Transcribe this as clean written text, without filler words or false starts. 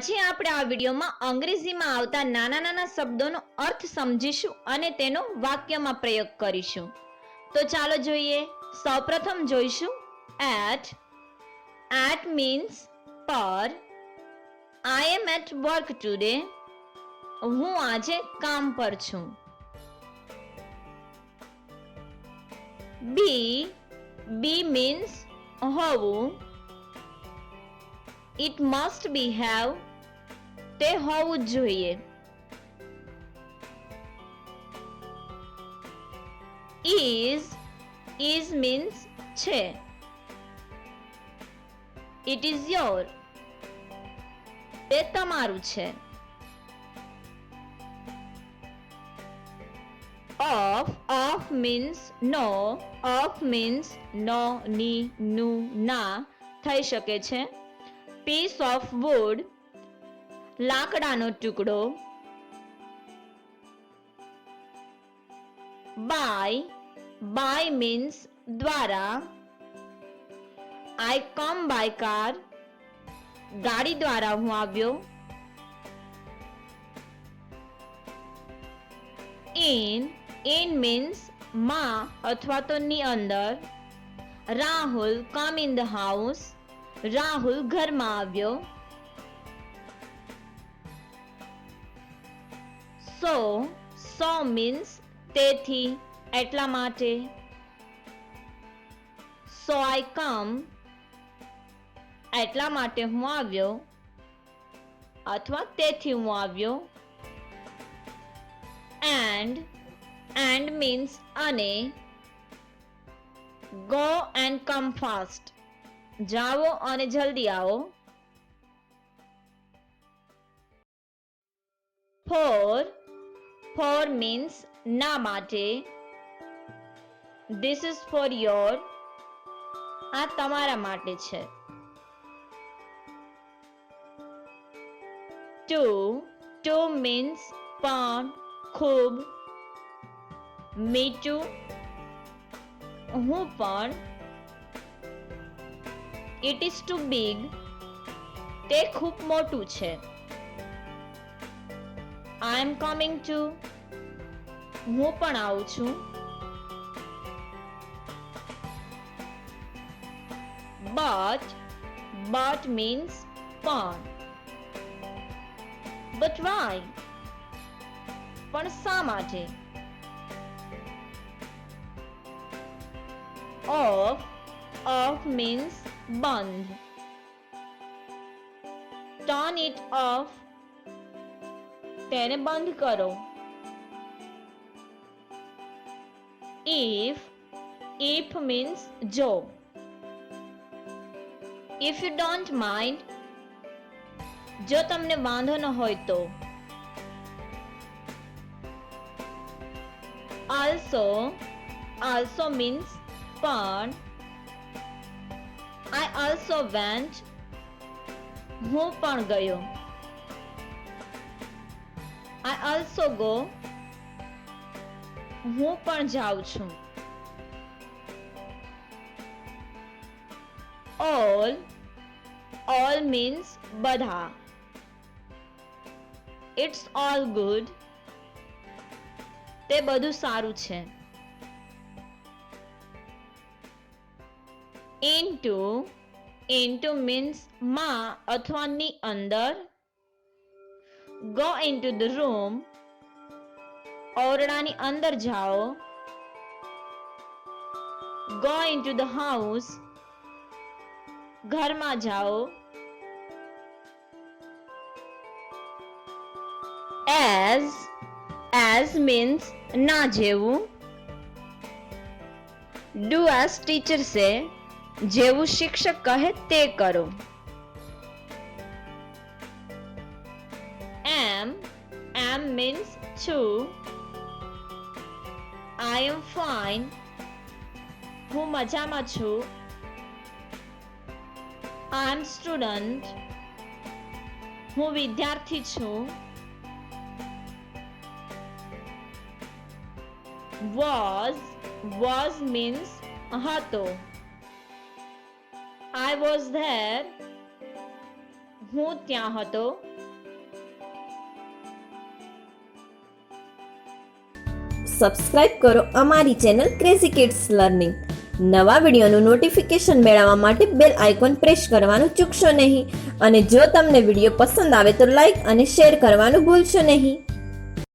આજે આપણે આ વિડીયોમાં અંગ્રેજીમાં આવતા નાના નાના શબ્દોનો અર્થ સમજીશું અને તેનો વાક્યમાં પ્રયોગ કરીશું. તો ચાલો જોઈએ. સૌપ્રથમ જોઈશું at. At means પર. I am at work today. હું આજે કામ પર છું. be. Be means હોવું. It must be have. તે હોવું જ જોઈએ. Is means છે. It is your. તે તમારું છે. Of means no. Of means no, ની, નું, ના થઈ શકે છે. Piece of wood. લાકડાનો ટુકડો. By means દ્વારા. I come by car. ગાડી દ્વારા હું આવ્યો. In means માં અથવા તો ની અંદર. Rahul come in the house. Rahul ઘરમાં આવ્યો. So means તેથી, એટલા માટે. So I come. એટલા માટે હું આવ્યો અથવા તેથી હું આવ્યો. And means અને. Go and come fast. જાઓ અને જલ્દી આવો. For means ના માટે. This is for your. આ તમારા માટે છે. To means પણ, ખૂબ. Me too. હું પણ. It is too big. તે ખૂબ મોટું છે. I am coming to. હું પણ આવું છું. But means પણ. But why? પણ શા માટે? Off means બંધ. Turn it off. તેને બંધ કરો. If means જો. If you don't mind. જો તમને વાંધો ન હોય તો. Also means પણ. I also went. હું પણ ગયો. I also go. હું પણ જાઉં છું. All means બધા. It's all good. તે બધું સારું છે. Into means માં અથવા ની અંદર. Go into the room. ઓરડાની અંદર જાઓ. Go into the house. ઘરમાં જાઓ. As means ના જેવું. Do as teacher say. જેવું શિક્ષક કહે તે કરો. Am means છું. I am fine. હું મજામાં છું. I am student. હું વિદ્યાર્થી છું. Was means હતો. I was there. હું ત્યાં હતો. સબસ્ક્રાઇબ કરો અમારી ચેનલ ક્રેઝી કિડ્સ લર્નિંગ. નવા વિડીયોનું નોટિફિકેશન મેળવવા માટે બેલ આઇકોન પ્રેસ કરવાનું ચૂકશો નહીં. અને જો તમને વિડીયો પસંદ આવે તો લાઈક અને શેર કરવાનું ભૂલશો નહીં.